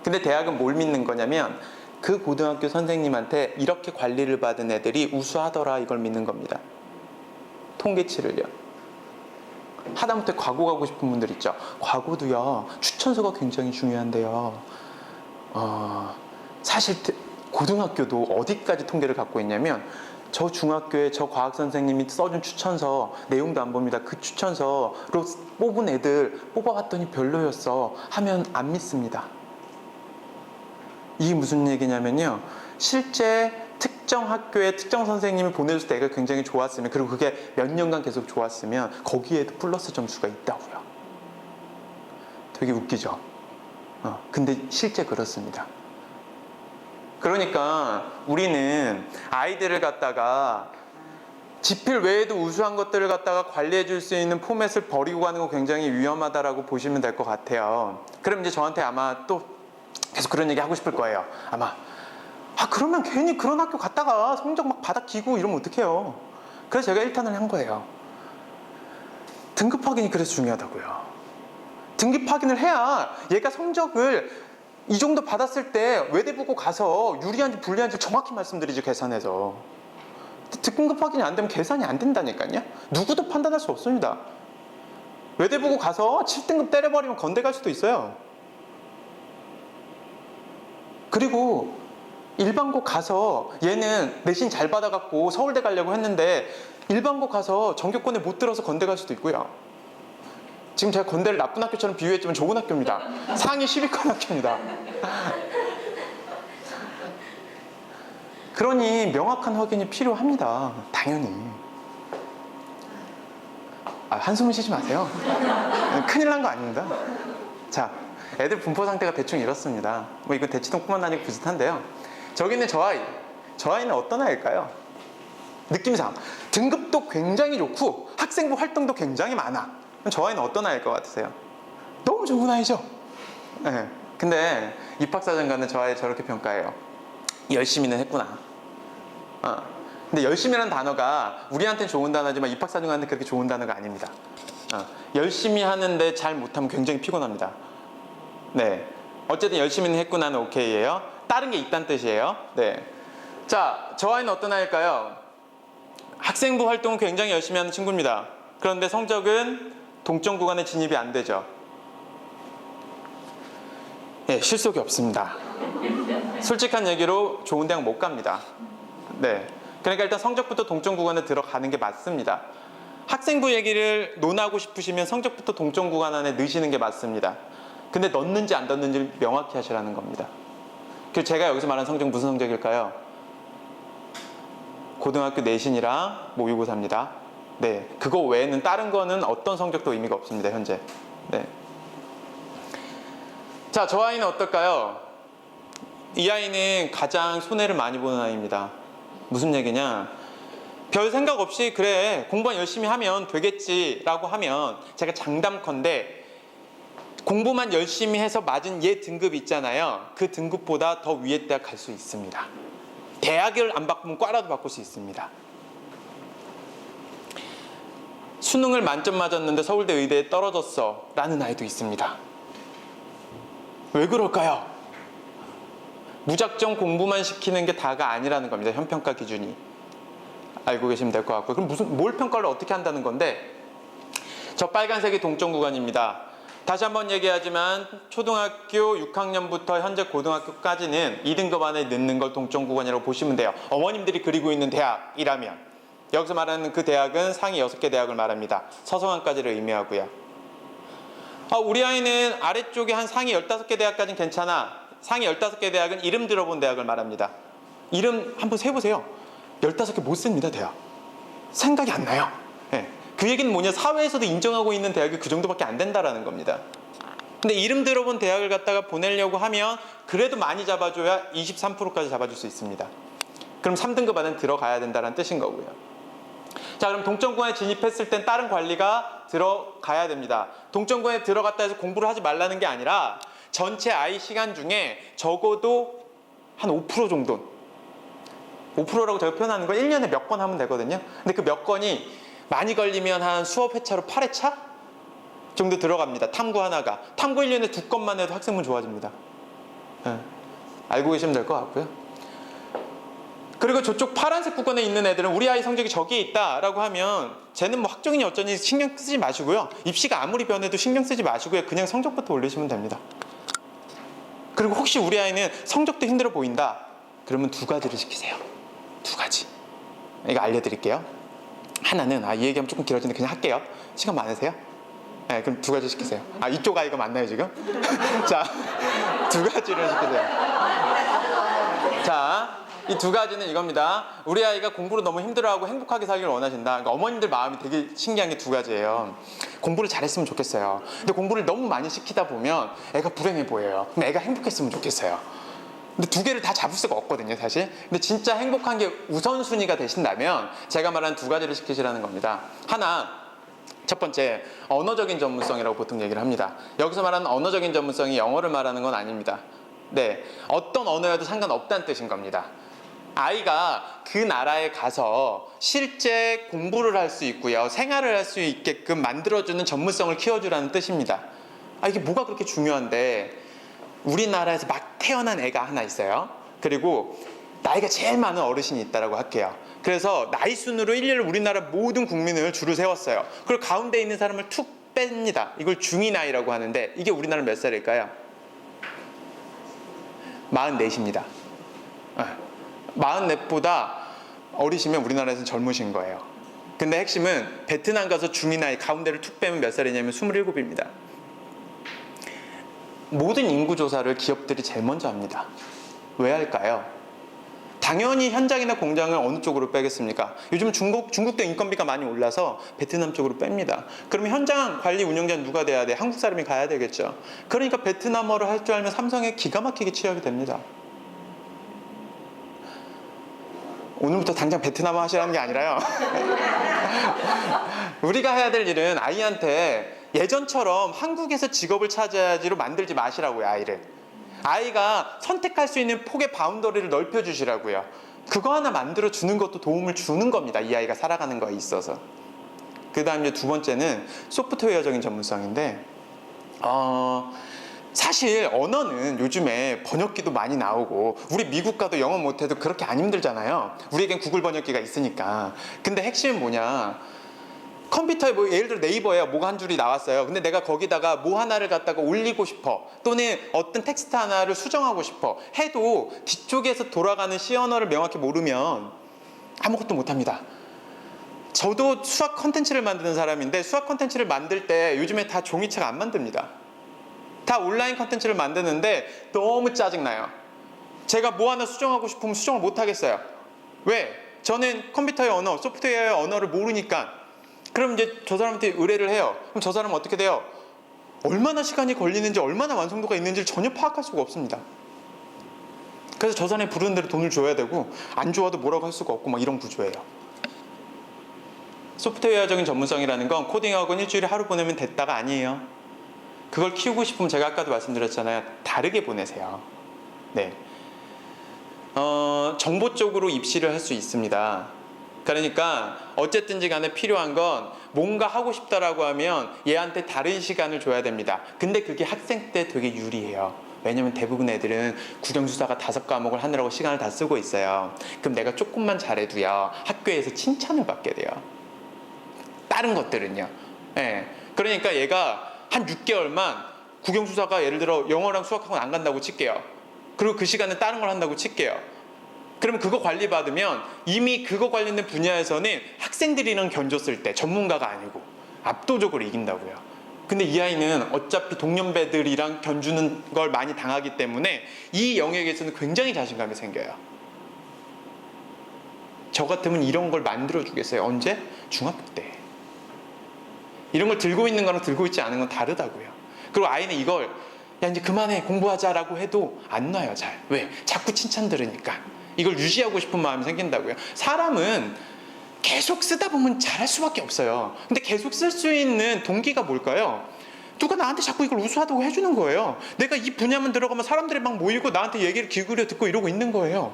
근데 대학은 뭘 믿는 거냐면 그 고등학교 선생님한테 이렇게 관리를 받은 애들이 우수하더라 이걸 믿는 겁니다. 통계치를요. 하다못해 과고 가고 싶은 분들 있죠. 과고도요. 추천서가 굉장히 중요한데요. 사실 고등학교도 어디까지 통계를 갖고 있냐면 저 중학교에 저 과학 선생님이 써준 추천서 내용도 안 봅니다. 그 추천서로 뽑은 애들 뽑아봤더니 별로였어 하면 안 믿습니다. 이게 무슨 얘기냐면요. 실제 특정 학교에 특정 선생님이 보내줬을 때 애가 굉장히 좋았으면 그리고 그게 몇 년간 계속 좋았으면 거기에도 플러스 점수가 있다고요. 되게 웃기죠. 근데 실제 그렇습니다. 그러니까 우리는 아이들을 갖다가 지필 외에도 우수한 것들을 갖다가 관리해 줄 수 있는 포맷을 버리고 가는 거 굉장히 위험하다라고 보시면 될 것 같아요. 그럼 이제 저한테 아마 또 계속 그런 얘기 하고 싶을 거예요. 아마 그러면 괜히 그런 학교 갔다가 성적 막 바닥 기고 이러면 어떡해요. 그래서 제가 1탄을 한 거예요. 등급 확인이 그래서 중요하다고요. 등급 확인을 해야 얘가 성적을 이 정도 받았을 때 외대 보고 가서 유리한지 불리한지 정확히 말씀드리죠. 계산해서. 등급 확인이 안 되면 계산이 안 된다니까요. 누구도 판단할 수 없습니다. 외대 보고 가서 7등급 때려버리면 건대 갈 수도 있어요. 그리고 일반고 가서 얘는 내신 잘 받아갖고 서울대 가려고 했는데 일반고 가서 전교권에 못 들어서 건대 갈 수도 있고요. 지금 제가 건대를 나쁜 학교처럼 비유했지만 좋은 학교입니다. 상위 10위권 학교입니다. 그러니 명확한 확인이 필요합니다. 당연히. 한숨을 쉬지 마세요. 큰일 난 거 아닙니다. 자, 애들 분포 상태가 대충 이렇습니다. 뭐 이건 대치동뿐만 아니고 비슷한데요. 저기 있는 저 아이는 어떤 아이일까요? 느낌상 등급도 굉장히 좋고 학생부 활동도 굉장히 많아. 그럼 저 아이는 어떤 아이일 것 같으세요? 너무 좋은 아이죠? 네. 근데 입학사정관은 저 아이 저렇게 평가해요. 열심히는 했구나. 근데 열심히라는 단어가 우리한테는 좋은 단어지만 입학사정관한테 그렇게 좋은 단어가 아닙니다. 열심히 하는데 잘 못하면 굉장히 피곤합니다. 네. 어쨌든 열심히는 했구나는 오케이예요. 다른 게 있다는 뜻이에요. 네. 자, 저 아이는 어떤 아이일까요? 학생부 활동은 굉장히 열심히 하는 친구입니다. 그런데 성적은 동점 구간에 진입이 안 되죠. 예, 실속이 없습니다. 솔직한 얘기로 좋은 대학 못 갑니다. 네. 그러니까 일단 성적부터 동점 구간에 들어가는 게 맞습니다. 학생부 얘기를 논하고 싶으시면 성적부터 동점 구간 안에 넣으시는 게 맞습니다. 근데 넣는지 안 넣는지를 명확히 하시라는 겁니다. 그리고 제가 여기서 말하는 성적 무슨 성적일까요? 고등학교 내신이랑 모의고사입니다. 네, 그거 외에는 다른 거는 어떤 성적도 의미가 없습니다. 현재. 네. 자, 저 아이는 어떨까요? 이 아이는 가장 손해를 많이 보는 아이입니다. 무슨 얘기냐? 별 생각 없이 그래 공부만 열심히 하면 되겠지라고 하면 제가 장담컨대 공부만 열심히 해서 맞은 얘 등급 있잖아요. 그 등급보다 더 위에 대학 갈 수 있습니다. 대학을 안 바꾸면 과라도 바꿀 수 있습니다. 수능을 만점 맞았는데 서울대 의대에 떨어졌어 라는 아이도 있습니다. 왜 그럴까요? 무작정 공부만 시키는 게 다가 아니라는 겁니다. 현평가 기준이. 알고 계시면 될 것 같고요. 그럼 뭘 평가를 어떻게 한다는 건데, 저 빨간색이 동점 구간입니다. 다시 한번 얘기하지만 초등학교 6학년부터 현재 고등학교까지는 2등급 안에 넣는 걸 동점 구간이라고 보시면 돼요. 어머님들이 그리고 있는 대학이라면, 여기서 말하는 그 대학은 상위 6개 대학을 말합니다. 서성한까지를 의미하고요. 우리 아이는 아래쪽에 한 상위 15개 대학까지는 괜찮아. 상위 15개 대학은 이름 들어본 대학을 말합니다. 이름 한번 세보세요. 15개 못 씁니다, 대학. 생각이 안 나요. 네. 그 얘기는 뭐냐, 사회에서도 인정하고 있는 대학이 그 정도밖에 안 된다라는 겁니다. 근데 이름 들어본 대학을 갖다가 보내려고 하면 그래도 많이 잡아줘야 23%까지 잡아줄 수 있습니다. 그럼 3등급 안에 들어가야 된다는 뜻인 거고요. 자, 그럼 동점구간에 진입했을 땐 다른 관리가 들어가야 됩니다. 동점구간에 들어갔다 해서 공부를 하지 말라는 게 아니라 전체 아이 시간 중에 적어도 한 5% 정도, 5%라고 제가 표현하는 건 1년에 몇 건 하면 되거든요. 근데 그 몇 건이 많이 걸리면 한 수업 회차로 8회차 정도 들어갑니다. 탐구 하나가. 탐구 1년에 2건만 해도 학생분 좋아집니다. 네. 알고 계시면 될 것 같고요. 그리고 저쪽 파란색 구간에 있는 애들은 우리 아이 성적이 저기에 있다라고 하면 쟤는 뭐 학종이니 어쩌니 신경 쓰지 마시고요. 입시가 아무리 변해도 신경 쓰지 마시고요. 그냥 성적부터 올리시면 됩니다. 그리고 혹시 우리 아이는 성적도 힘들어 보인다, 그러면 2가지를 시키세요. 2가지. 이거 알려드릴게요. 하나는, 이 얘기하면 조금 길어지는데 그냥 할게요. 시간 많으세요? 네, 그럼 2가지 시키세요. 이쪽 아이가 맞나요 지금? 자, 2가지를 시키세요. 자, 이 2가지는 이겁니다. 우리 아이가 공부를 너무 힘들어하고 행복하게 살기를 원하신다. 그러니까 어머님들 마음이 되게 신기한 게 2가지예요. 공부를 잘했으면 좋겠어요. 근데 공부를 너무 많이 시키다 보면 애가 불행해 보여요. 그럼 애가 행복했으면 좋겠어요. 근데 2개를 다 잡을 수가 없거든요, 사실. 근데 진짜 행복한 게 우선순위가 되신다면 제가 말한 2가지를 시키시라는 겁니다. 하나, 첫 번째, 언어적인 전문성이라고 보통 얘기를 합니다. 여기서 말하는 언어적인 전문성이 영어를 말하는 건 아닙니다. 네, 어떤 언어여도 상관없다는 뜻인 겁니다. 아이가 그 나라에 가서 실제 공부를 할 수 있고요, 생활을 할 수 있게끔 만들어주는 전문성을 키워주라는 뜻입니다. 이게 뭐가 그렇게 중요한데, 우리나라에서 막 태어난 애가 하나 있어요. 그리고 나이가 제일 많은 어르신이 있다고 할게요. 그래서 나이 순으로 일일이 우리나라 모든 국민을 줄을 세웠어요. 그리고 가운데 있는 사람을 툭 뺍니다. 이걸 중위 나이라고 하는데, 이게 우리나라 몇 살일까요? 44입니다. 44보다 어리시면 우리나라에서는 젊으신 거예요. 근데 핵심은 베트남 가서 중위 나이 가운데를 툭 빼면 몇 살이냐면 27입니다. 모든 인구 조사를 기업들이 제일 먼저 합니다. 왜 할까요? 당연히 현장이나 공장을 어느 쪽으로 빼겠습니까? 요즘 중국도 인건비가 많이 올라서 베트남 쪽으로 뺍니다. 그러면 현장 관리 운영자는 누가 돼야 돼? 한국 사람이 가야 되겠죠. 그러니까 베트남어를 할 줄 알면 삼성에 기가 막히게 취업이 됩니다. 오늘부터 당장 베트남어 하시라는 게 아니라요. 우리가 해야 될 일은 아이한테 예전처럼 한국에서 직업을 찾아야지로 만들지 마시라고요, 아이를. 아이가 선택할 수 있는 폭의 바운더리를 넓혀주시라고요. 그거 하나 만들어주는 것도 도움을 주는 겁니다, 이 아이가 살아가는 거에 있어서. 그 다음 이제 2번째는 소프트웨어적인 전문성인데, 사실 언어는 요즘에 번역기도 많이 나오고, 우리 미국 가도 영어 못해도 그렇게 안 힘들잖아요. 우리에겐 구글 번역기가 있으니까. 근데 핵심은 뭐냐, 컴퓨터에 뭐 예를 들어 네이버에 뭐가 한 줄이 나왔어요. 근데 내가 거기다가 뭐 하나를 갖다가 올리고 싶어, 또는 어떤 텍스트 하나를 수정하고 싶어 해도 뒤쪽에서 돌아가는 C 언어를 명확히 모르면 아무것도 못합니다. 저도 수학 컨텐츠를 만드는 사람인데, 수학 컨텐츠를 만들 때 요즘에 다 종이책 안 만듭니다. 다 온라인 컨텐츠를 만드는데 너무 짜증나요. 제가 뭐 하나 수정하고 싶으면 수정을 못 하겠어요. 왜? 저는 컴퓨터의 언어, 소프트웨어의 언어를 모르니까. 그럼 이제 저 사람한테 의뢰를 해요. 그럼 저 사람은 어떻게 돼요? 얼마나 시간이 걸리는지, 얼마나 완성도가 있는지를 전혀 파악할 수가 없습니다. 그래서 저 사람이 부르는 대로 돈을 줘야 되고, 안 좋아도 뭐라고 할 수가 없고 막 이런 구조예요. 소프트웨어적인 전문성이라는 건 코딩하고 일주일에 하루 보내면 됐다가 아니에요. 그걸 키우고 싶으면 제가 아까도 말씀드렸잖아요. 다르게 보내세요. 네. 정보 쪽으로 입시를 할 수 있습니다. 그러니까 어쨌든지 간에 필요한 건 뭔가 하고 싶다라고 하면 얘한테 다른 시간을 줘야 됩니다. 근데 그게 학생 때 되게 유리해요. 왜냐면 대부분 애들은 국영수사가 5과목을 하느라고 시간을 다 쓰고 있어요. 그럼 내가 조금만 잘해도요, 학교에서 칭찬을 받게 돼요. 다른 것들은요. 예. 그러니까 얘가 한 6개월만 국영수사가 예를 들어 영어랑 수학학원 안 간다고 칠게요. 그리고 그 시간에 다른 걸 한다고 칠게요. 그러면 그거 관리받으면 이미 그거 관련된 분야에서는 학생들이랑 견줬을 때 전문가가 아니고 압도적으로 이긴다고요. 근데 이 아이는 어차피 동년배들이랑 견주는 걸 많이 당하기 때문에 이 영역에서는 굉장히 자신감이 생겨요. 저 같으면 이런 걸 만들어주겠어요. 언제? 중학교 때. 이런 걸 들고 있는 거랑 들고 있지 않은 건 다르다고요. 그리고 아이는 이걸 야 이제 그만해 공부하자라고 해도 안 놔요. 잘. 왜? 자꾸 칭찬 들으니까. 이걸 유지하고 싶은 마음이 생긴다고요. 사람은 계속 쓰다 보면 잘할 수밖에 없어요. 근데 계속 쓸 수 있는 동기가 뭘까요? 누가 나한테 자꾸 이걸 우수하다고 해주는 거예요. 내가 이 분야만 들어가면 사람들이 막 모이고 나한테 얘기를 기울여 듣고 이러고 있는 거예요.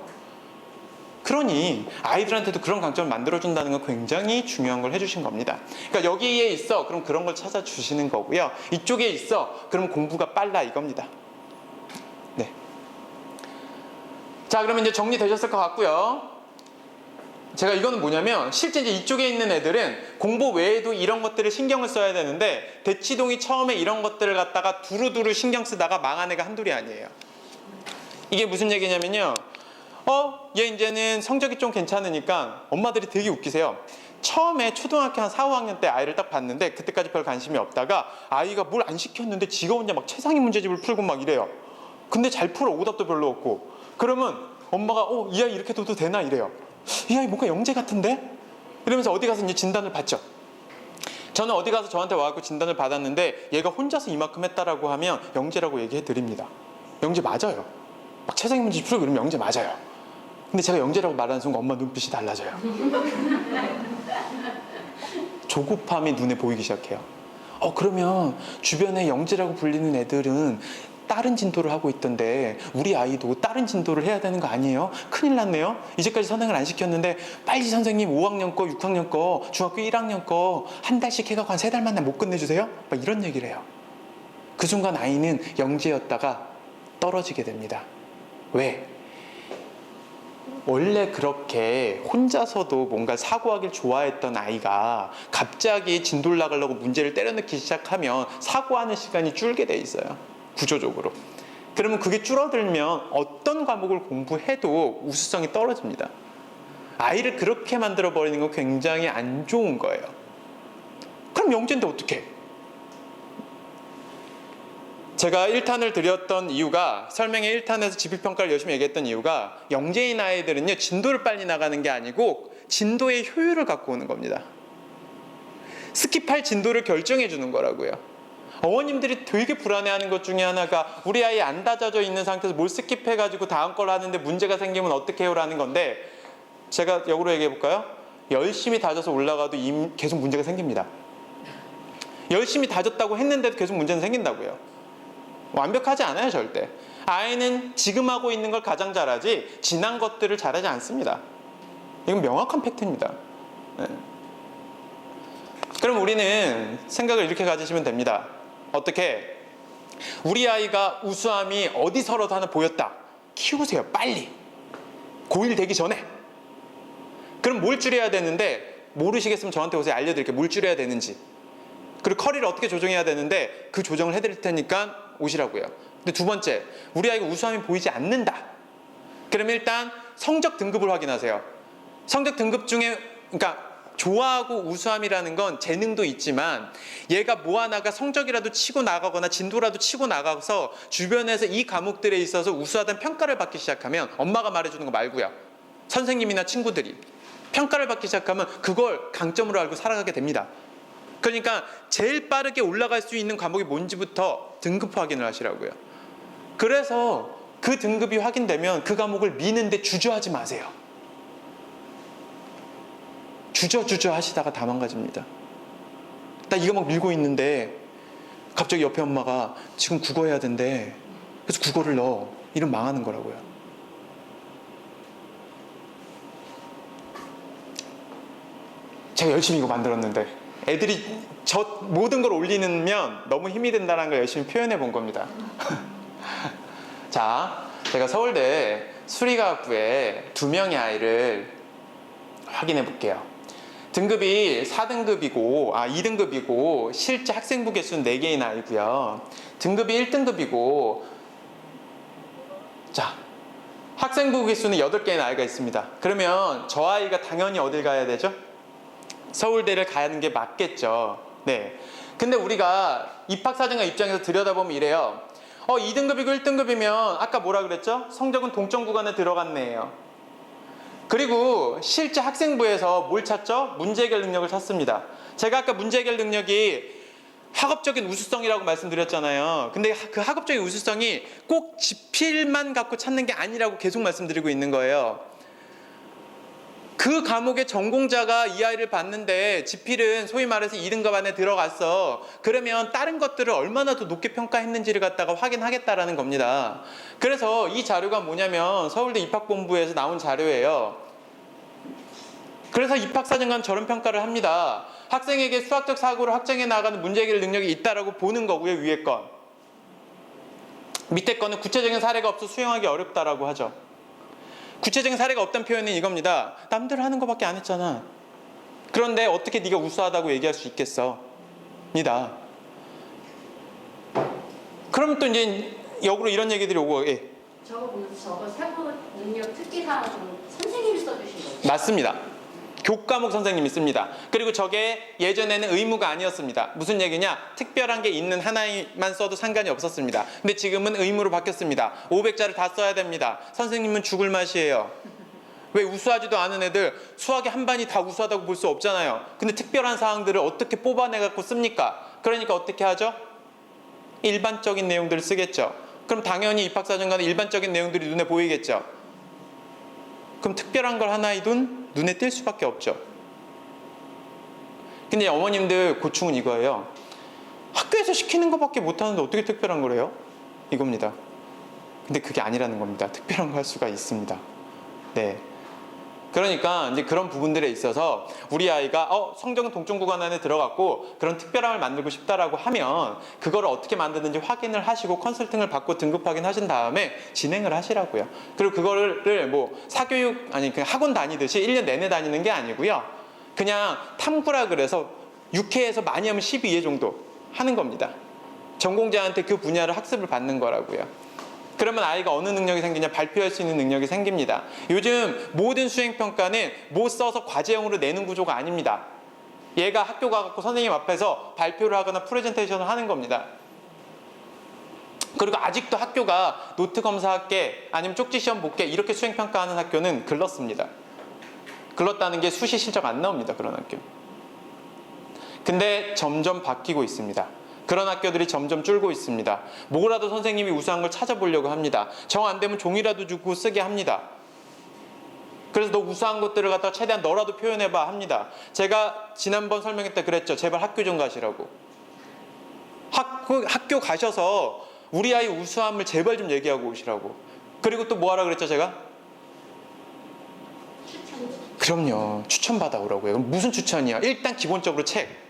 그러니 아이들한테도 그런 강점을 만들어준다는 건 굉장히 중요한 걸 해주신 겁니다. 그러니까 여기에 있어 그럼 그런 걸 찾아주시는 거고요. 이쪽에 있어 그럼 공부가 빨라 이겁니다. 네. 자, 그러면 이제 정리되셨을 것 같고요. 제가 이거는 뭐냐면 실제 이제 이쪽에 있는 애들은 공부 외에도 이런 것들을 신경을 써야 되는데 대치동이 처음에 이런 것들을 갖다가 두루두루 신경 쓰다가 망한 애가 한둘이 아니에요. 이게 무슨 얘기냐면요. 얘 이제는 성적이 좀 괜찮으니까 엄마들이 되게 웃기세요. 처음에 초등학교 한 4, 5학년 때 아이를 딱 봤는데 그때까지 별 관심이 없다가 아이가 뭘 안 시켰는데 지가 혼자 막 최상위 문제집을 풀고 막 이래요. 근데 잘 풀어. 오답도 별로 없고. 그러면 엄마가 이 아이 이렇게 둬도 되나 이래요. 이 아이 뭔가 영재 같은데? 이러면서 어디 가서 이제 진단을 받죠. 저는 어디 가서 저한테 와갖고 진단을 받았는데 얘가 혼자서 이만큼 했다라고 하면 영재라고 얘기해 드립니다. 영재 맞아요. 막 최상위 문제 풀고 그러면 영재 맞아요. 근데 제가 영재라고 말하는 순간 엄마 눈빛이 달라져요. 조급함이 눈에 보이기 시작해요. 그러면 주변에 영재라고 불리는 애들은 다른 진도를 하고 있던데 우리 아이도 다른 진도를 해야 되는 거 아니에요? 큰일 났네요. 이제까지 선행을 안 시켰는데 빨리 선생님 5학년 거, 6학년 거, 중학교 1학년 거 한 달씩 해갖고 한 3달 만에 못 끝내주세요? 막 이런 얘기를 해요. 그 순간 아이는 영재였다가 떨어지게 됩니다. 왜? 원래 그렇게 혼자서도 뭔가 사고하길 좋아했던 아이가 갑자기 진도를 나가려고 문제를 때려넣기 시작하면 사고하는 시간이 줄게 돼 있어요. 구조적으로. 그러면 그게 줄어들면 어떤 과목을 공부해도 우수성이 떨어집니다. 아이를 그렇게 만들어버리는 건 굉장히 안 좋은 거예요. 그럼 영재인데 어떡해? 제가 1탄을 드렸던 이유가 설명회 1탄에서 지필평가를 열심히 얘기했던 이유가 영재인 아이들은요 진도를 빨리 나가는 게 아니고 진도의 효율을 갖고 오는 겁니다. 스킵할 진도를 결정해 주는 거라고요. 어머님들이 되게 불안해하는 것 중에 하나가 우리 아이 안 다져져 있는 상태에서 뭘 스킵해가지고 다음 걸 하는데 문제가 생기면 어떻게 해요? 라는 건데 제가 역으로 얘기해 볼까요? 열심히 다져서 올라가도 계속 문제가 생깁니다. 열심히 다졌다고 했는데도 계속 문제는 생긴다고요. 완벽하지 않아요 절대. 아이는 지금 하고 있는 걸 가장 잘하지 지난 것들을 잘하지 않습니다. 이건 명확한 팩트입니다. 네. 그럼 우리는 생각을 이렇게 가지시면 됩니다. 어떻게? 우리 아이가 우수함이 어디서라도 하나 보였다. 키우세요 빨리. 고1 되기 전에. 그럼 뭘 줄여야 되는데 모르시겠으면 저한테 오세요. 알려드릴게요. 뭘 줄여야 되는지. 그리고 커리를 어떻게 조정해야 되는데 그 조정을 해드릴 테니까 오시라고요. 근데 두 번째, 우리 아이가 우수함이 보이지 않는다. 그럼 일단 성적 등급을 확인하세요. 성적 등급 중에 그러니까 좋아하고 우수함이라는 건 재능도 있지만 얘가 뭐 하나가 성적이라도 치고 나가거나 진도라도 치고 나가서 주변에서 이 과목들에 있어서 우수하다는 평가를 받기 시작하면 엄마가 말해주는 거 말고요. 선생님이나 친구들이 평가를 받기 시작하면 그걸 강점으로 알고 살아가게 됩니다. 그러니까 제일 빠르게 올라갈 수 있는 과목이 뭔지부터 등급 확인을 하시라고요. 그래서 그 등급이 확인되면 그 과목을 미는데 주저하지 마세요. 주저 하시다가 다 망가집니다. 나 이거 막 밀고 있는데 갑자기 옆에 엄마가 지금 국어 해야 된대. 그래서 국어를 넣어. 이러면 망하는 거라고요. 제가 열심히 이거 만들었는데 애들이 저 모든 걸 올리면 너무 힘이 든다는 걸 열심히 표현해 본 겁니다. 자, 제가 서울대 수리과학부에 2명의 아이를 확인해 볼게요. 등급이 4등급이고, 2등급이고, 실제 학생부 개수는 4개인 아이고요. 등급이 1등급이고, 자, 학생부 개수는 8개인 아이가 있습니다. 그러면 저 아이가 당연히 어딜 가야 되죠? 서울대를 가는 게 맞겠죠. 네. 근데 우리가 입학사정관 입장에서 들여다보면 이래요. 2등급이고 1등급이면 아까 뭐라 그랬죠? 성적은 동점 구간에 들어갔네요. 그리고 실제 학생부에서 뭘 찾죠? 문제 해결 능력을 찾습니다. 제가 아까 문제 해결 능력이 학업적인 우수성이라고 말씀드렸잖아요. 근데 그 학업적인 우수성이 꼭 지필만 갖고 찾는 게 아니라고 계속 말씀드리고 있는 거예요. 그 과목의 전공자가 이 아이를 봤는데 지필은 소위 말해서 2등급 안에 들어갔어. 그러면 다른 것들을 얼마나 더 높게 평가했는지를 갖다가 확인하겠다라는 겁니다. 그래서 이 자료가 뭐냐면 서울대 입학본부에서 나온 자료예요. 그래서 입학사정관 저런 평가를 합니다. 학생에게 수학적 사고를 확장해 나가는 문제 해결 능력이 있다라고 보는 거고요. 위에 건. 밑에 거는 구체적인 사례가 없어 수용하기 어렵다라고 하죠. 구체적인 사례가 없다는 표현은 이겁니다. 남들 하는 거밖에 안 했잖아. 그런데 어떻게 네가 우수하다고 얘기할 수 있겠어? 니다. 그럼 또 이제 역으로 이런 얘기들이 오고, 예. 저거 보면서 저거 사고 능력 특기사항은 선생님이 써주신 거죠? 맞습니다. 교과목 선생님이 씁니다. 그리고 저게 예전에는 의무가 아니었습니다. 무슨 얘기냐? 특별한 게 있는 하나만 써도 상관이 없었습니다. 근데 지금은 의무로 바뀌었습니다. 500자를 다 써야 됩니다. 선생님은 죽을 맛이에요. 왜 우수하지도 않은 애들 수학의 한 반이 다 우수하다고 볼 수 없잖아요. 근데 특별한 사항들을 어떻게 뽑아내갖고 씁니까? 그러니까 어떻게 하죠? 일반적인 내용들을 쓰겠죠. 그럼 당연히 입학사정관은 일반적인 내용들이 눈에 보이겠죠. 그럼 특별한 걸 하나이든 눈에 띌 수밖에 없죠. 근데 어머님들 고충은 이거예요. 학교에서 시키는 것밖에 못하는데 어떻게 특별한 거래요? 이겁니다. 근데 그게 아니라는 겁니다. 특별한 거 할 수가 있습니다. 네. 그러니까 이제 그런 부분들에 있어서 우리 아이가 성적은 동점 구간 안에 들어갔고 그런 특별함을 만들고 싶다라고 하면 그거를 어떻게 만드는지 확인을 하시고 컨설팅을 받고 등급 확인하신 다음에 진행을 하시라고요. 그리고 그거를 뭐 사교육 아니 그냥 학원 다니듯이 1년 내내 다니는 게 아니고요. 그냥 탐구라 그래서 6회에서 많이 하면 12회 정도 하는 겁니다. 전공자한테 그 분야를 학습을 받는 거라고요. 그러면 아이가 어느 능력이 생기냐? 발표할 수 있는 능력이 생깁니다. 요즘 모든 수행평가는 뭐 써서 과제형으로 내는 구조가 아닙니다. 얘가 학교 가갖고 선생님 앞에서 발표를 하거나 프레젠테이션을 하는 겁니다. 그리고 아직도 학교가 노트 검사할게 아니면 쪽지 시험 볼게 이렇게 수행평가하는 학교는 글렀습니다. 글렀다는 게 수시 실적 안 나옵니다. 그런 학교. 근데 점점 바뀌고 있습니다. 그런 학교들이 점점 줄고 있습니다. 뭐라도 선생님이 우수한 걸 찾아보려고 합니다. 정 안 되면 종이라도 주고 쓰게 합니다. 그래서 너 우수한 것들을 갖다가 최대한 너라도 표현해봐 합니다. 제가 지난번 설명회 때 그랬죠. 제발 학교 좀 가시라고. 학교 가셔서 우리 아이 우수함을 제발 좀 얘기하고 오시라고. 그리고 또 뭐 하라 그랬죠 제가? 추천. 그럼요. 추천 받아오라고요. 그럼 무슨 추천이야? 일단 기본적으로 책.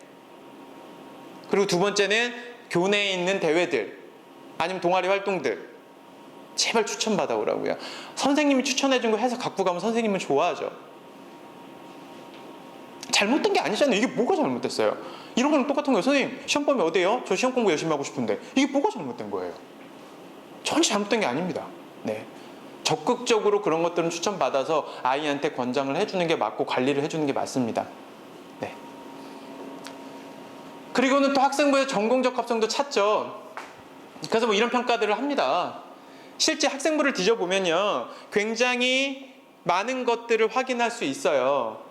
그리고 두 번째는 교내에 있는 대회들 아니면 동아리 활동들 제발 추천받아 오라고요. 선생님이 추천해준 거 해서 갖고 가면 선생님은 좋아하죠. 잘못된 게 아니잖아요. 이게 뭐가 잘못됐어요? 이런 거랑 똑같은 거예요. 선생님 시험 보면 어때요? 저 시험 공부 열심히 하고 싶은데 이게 뭐가 잘못된 거예요? 전혀 잘못된 게 아닙니다. 네. 적극적으로 그런 것들은 추천받아서 아이한테 권장을 해주는 게 맞고 관리를 해주는 게 맞습니다. 네. 그리고는 또 학생부의 전공적 합성도 찾죠. 그래서 뭐 이런 평가들을 합니다. 실제 학생부를 뒤져보면요. 굉장히 많은 것들을 확인할 수 있어요.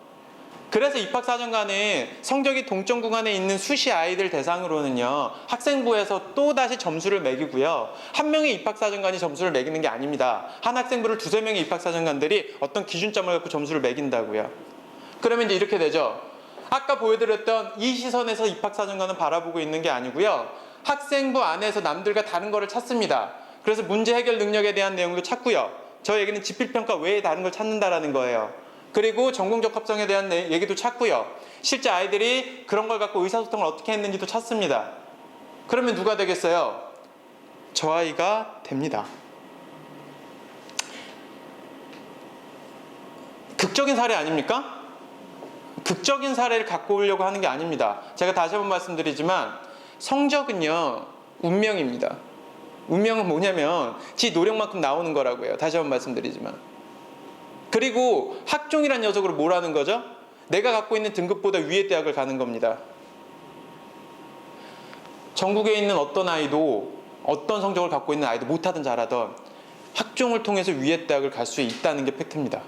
그래서 입학사정관은 성적이 동점 구간에 있는 수시 아이들 대상으로는요. 학생부에서 또다시 점수를 매기고요. 한 명의 입학사정관이 점수를 매기는 게 아닙니다. 한 학생부를 2~3명의 입학사정관들이 어떤 기준점을 갖고 점수를 매긴다고요. 그러면 이제 이렇게 되죠. 아까 보여드렸던 이 시선에서 입학사정관은 바라보고 있는 게 아니고요. 학생부 안에서 남들과 다른 거를 찾습니다. 그래서 문제 해결 능력에 대한 내용도 찾고요. 저 얘기는 지필평가 외에 다른 걸 찾는다라는 거예요. 그리고 전공적 합성에 대한 얘기도 찾고요. 실제 아이들이 그런 걸 갖고 의사소통을 어떻게 했는지도 찾습니다. 그러면 누가 되겠어요? 저 아이가 됩니다. 극적인 사례 아닙니까? 극적인 사례를 갖고 오려고 하는 게 아닙니다. 제가 다시 한번 말씀드리지만 성적은요 운명입니다. 운명은 뭐냐면 지 노력만큼 나오는 거라고요. 다시 한번 말씀드리지만. 그리고 학종이란 녀석으로 뭐라는 거죠? 내가 갖고 있는 등급보다 위의 대학을 가는 겁니다. 전국에 있는 어떤 아이도 어떤 성적을 갖고 있는 아이도 못하든 잘하든 학종을 통해서 위의 대학을 갈 수 있다는 게 팩트입니다.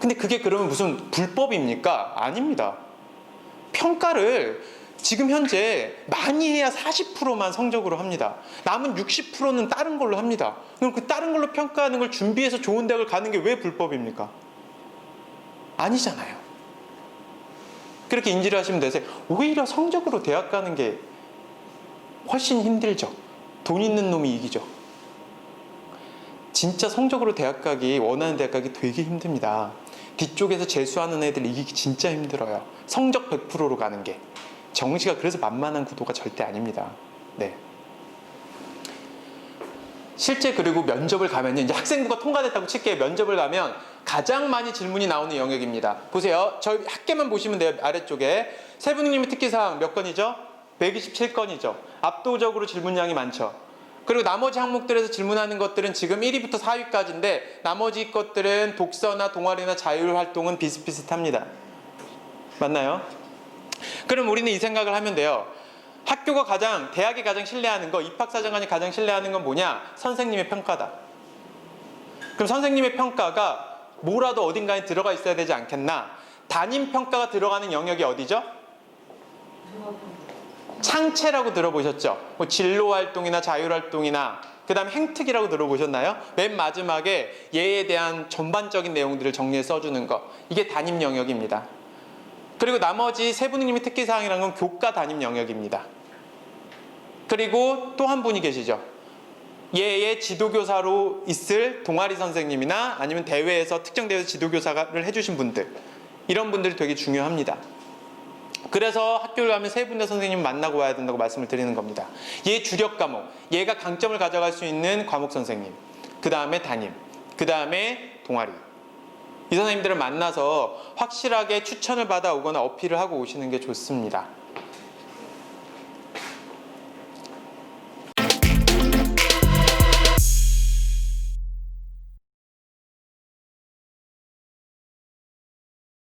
근데 그게 그러면 무슨 불법입니까? 아닙니다. 평가를 지금 현재 많이 해야 40%만 성적으로 합니다. 남은 60%는 다른 걸로 합니다. 그럼 그 다른 걸로 평가하는 걸 준비해서 좋은 대학을 가는 게 왜 불법입니까? 아니잖아요. 그렇게 인지를 하시면 되세요. 오히려 성적으로 대학 가는 게 훨씬 힘들죠. 돈 있는 놈이 이기죠. 진짜 성적으로 대학 가기, 원하는 대학 가기 되게 힘듭니다. 뒤쪽에서 재수하는 애들 이기기 진짜 힘들어요. 성적 100%로 가는 게. 정시가 그래서 만만한 구도가 절대 아닙니다. 네. 실제 그리고 면접을 가면 이제 학생부가 통과됐다고 칠게요. 면접을 가면 가장 많이 질문이 나오는 영역입니다. 보세요. 저희 학계만 보시면 돼요. 아래쪽에. 세부능력의 특기사항 몇 건이죠? 127건이죠. 압도적으로 질문량이 많죠. 그리고 나머지 항목들에서 질문하는 것들은 지금 1위부터 4위까지인데 나머지 것들은 독서나 동아리나 자율활동은 비슷비슷합니다. 맞나요? 그럼 우리는 이 생각을 하면 돼요. 학교가 대학이 가장 신뢰하는 거, 입학사정관이 가장 신뢰하는 건 뭐냐? 선생님의 평가다. 그럼 선생님의 평가가 뭐라도 어딘가에 들어가 있어야 되지 않겠나? 담임평가가 들어가는 영역이 어디죠? 창체라고 들어보셨죠? 뭐 진로활동이나 자율활동이나 그 다음에 행특이라고 들어보셨나요? 맨 마지막에 얘에 대한 전반적인 내용들을 정리해 써주는 거. 이게 담임 영역입니다. 그리고 나머지 세부능력의 특기사항이라는 건 교과 담임 영역입니다. 그리고 또 한 분이 계시죠. 얘의 지도교사로 있을 동아리 선생님이나 아니면 대회에서 특정 대회에서 지도교사를 해주신 분들, 이런 분들이 되게 중요합니다. 그래서 학교를 가면 세 분의 선생님 만나고 와야 된다고 말씀을 드리는 겁니다. 얘 주력 과목, 얘가 강점을 가져갈 수 있는 과목 선생님, 그 다음에 담임, 그 다음에 동아리. 이 선생님들을 만나서 확실하게 추천을 받아 오거나 어필을 하고 오시는 게 좋습니다.